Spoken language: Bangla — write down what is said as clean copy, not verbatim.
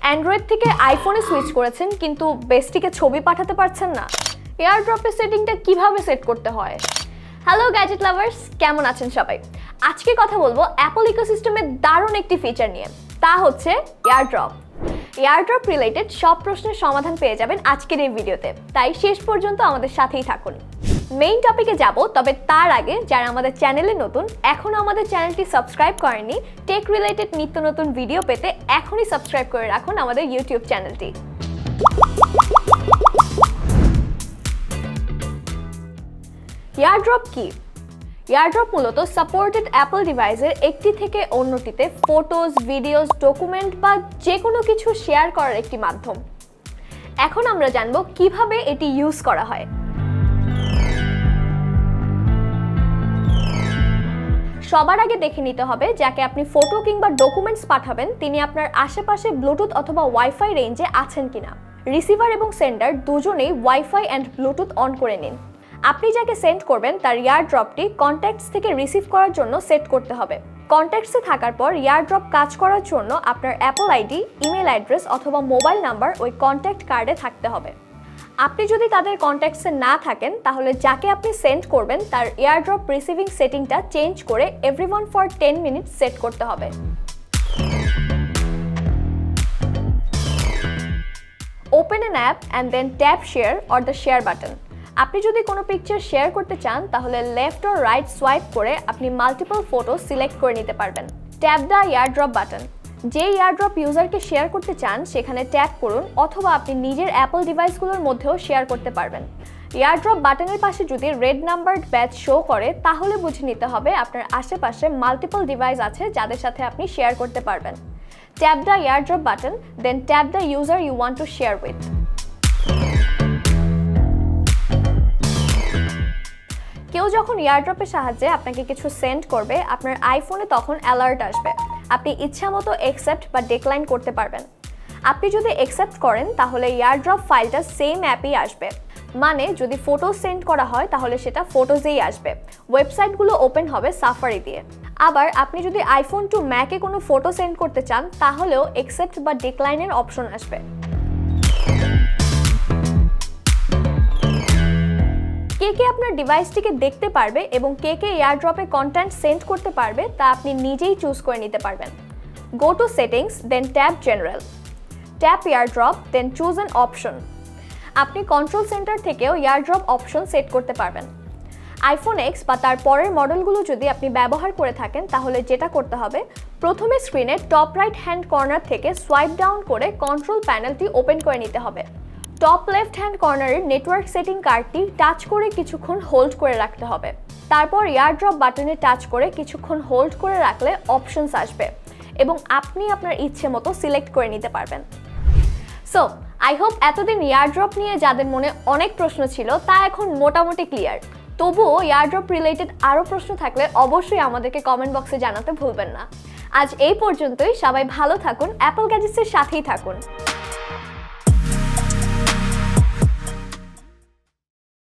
অ্যান্ড্রয়েড থেকে আইফোনে সুইচ করেছেন কিন্তু বেস্টিকে ছবি পাঠাতে পারছেন না? এয়ারড্রপের সেটিংটা কিভাবে সেট করতে হয়? হ্যালো গ্যাজেট লাভার্স, কেমন আছেন সবাই? আজকে কথা বলবো অ্যাপল ইকোসিস্টেমের দারুণ একটি ফিচার নিয়ে, তা হচ্ছে এয়ারড্রপ। এয়ারড্রপ রিলেটেড সব প্রশ্নের সমাধান পেয়ে যাবেন আজকের এই ভিডিওতে, তাই শেষ পর্যন্ত আমাদের সাথেই থাকুন। মেইন টপিকে যাব, তবে তার আগে যারা আমাদের চ্যানেলে নতুন, এখনও আমাদের চ্যানেলটি সাবস্ক্রাইব করেননি, টেক রিলেটেড নিত্য নতুন ভিডিও পেতে এখনই সাবস্ক্রাইব করে রাখুন আমাদের ইউটিউব চ্যানেলটি। এয়ারড্রপ কি? এয়ারড্রপ মূলত সাপোর্টেড অ্যাপল ডিভাইসের একটি থেকে অন্যটিতে ফটোজ, ভিডিওস, ডকুমেন্ট বা যে কোনো কিছু শেয়ার করার একটি মাধ্যম। এখন আমরা জানব কিভাবে এটি ইউজ করা হয়। সবার আগে দেখে নিতে হবে যাকে আপনি ফটো কিংবা ডকুমেন্টস পাঠাবেন তিনি আপনার আশেপাশে ব্লুটুথ অথবা ওয়াইফাই রেঞ্জে আছেন কিনা। রিসিভার এবং সেন্ডার দুজনেই ওয়াইফাই অ্যান্ড ব্লুটুথ অন করে নিন। আপনি যাকে সেন্ড করবেন তার এয়ারড্রপটি কন্ট্যাক্টস থেকে রিসিভ করার জন্য সেট করতে হবে। কন্ট্যাক্টসে থাকার পর এয়ারড্রপ কাজ করার জন্য আপনার অ্যাপল আইডি, ইমেল অ্যাড্রেস অথবা মোবাইল নাম্বার ওই কন্ট্যাক্ট কার্ডে থাকতে হবে। আপনি যদি তাদের কন্ট্যাক্টসে না থাকেন তাহলে যাকে আপনি সেন্ড করবেন তার এয়ারড্রপ রিসিভিং সেটিংটা চেঞ্জ করে এভরিওয়ান ফর 10 মিনিটস সেট করতে হবে। Open an app and then tap share or the share button. আপনি যদি কোনো পিকচার শেয়ার করতে চান তাহলে লেফট অর রাইট সোয়াইপ করে আপনি মাল্টিপল ফটো সিলেক্ট করে নিতে পারবেন। Tap the AirDrop button. যে এয়ারড্রপ ইউজারকে শেয়ার করতে চান সেখানে ট্যাপ করুন, অথবা আপনি নিজের অ্যাপল ডিভাইসগুলোর মধ্যেও শেয়ার করতে পারবেন। এয়ারড্রপ বাটনের পাশে যদি রেড নাম্বারড ব্যাচ শো করে তাহলে বুঝে নিতে হবে আপনার আশেপাশে মাল্টিপল ডিভাইস আছে যাদের সাথে আপনি শেয়ার করতে পারবেন। Tap the AirDrop button, then tap the user you want to share with. কেউ যখন এয়ারড্রপের সাহায্যে আপনাকে কিছু সেন্ড করবে আপনার আইফোনে তখন অ্যালার্ট আসবে। আপনি ইচ্ছামতো অ্যাকসেপ্ট বা ডিক্লাইন করতে পারবেন। আপনি যদি অ্যাকসেপ্ট করেন তাহলে এয়ারড্রপ ফাইলটা সেম অ্যাপেই আসবে, মানে যদি ফটো সেন্ড করা হয় তাহলে সেটা ফটোজেই আসবে। ওয়েবসাইটগুলো ওপেন হবে সাফারি দিয়ে। আবার আপনি যদি আইফোন টু ম্যাকে কোনো ফটো সেন্ড করতে চান তাহলেও অ্যাকসেপ্ট বা ডিক্লাইনের অপশন আসবে। কে কে আপনার ডিভাইসটিকে দেখতে পারবে এবং কে কে এয়ারড্রপে কন্টেন্ট সেন্ড করতে পারবে তা আপনি নিজেই চুজ করে নিতে পারবেন। Go to settings, then tap general. Tap AirDrop, then choose an option. আপনি কন্ট্রোল সেন্টার থেকেও এয়ারড্রপ অপশন সেট করতে পারবেন। আইফোন এক্স বা তার পরের মডেলগুলো যদি আপনি ব্যবহার করে থাকেন তাহলে যেটা করতে হবে, প্রথমে স্ক্রিনে টপ রাইট হ্যান্ড কর্নার থেকে সোয়াইপ ডাউন করে কন্ট্রোল প্যানেলটি ওপেন করে নিতে হবে। টপ লেফট হ্যান্ড কর্নারের নেটওয়ার্ক সেটিং কার্ডটি টাচ করে কিছুক্ষণ হোল্ড করে রাখতে হবে। তারপর এয়ারড্রপ বাটনে টাচ করে কিছুক্ষণ হোল্ড করে রাখলে অপশনস আসবে এবং আপনি আপনার ইচ্ছে মতো সিলেক্ট করে নিতে পারবেন। সো আই হোপ এতদিন এয়ারড্রপ নিয়ে যাদের মনে অনেক প্রশ্ন ছিল তা এখন মোটামুটি ক্লিয়ার। তবুও এয়ারড্রপ রিলেটেড আরও প্রশ্ন থাকলে অবশ্যই আমাদেরকে কমেন্ট বক্সে জানাতে ভুলবেন না। আজ এই পর্যন্তই। সবাই ভালো থাকুন, অ্যাপল গ্যাজেটসের সাথেই থাকুন।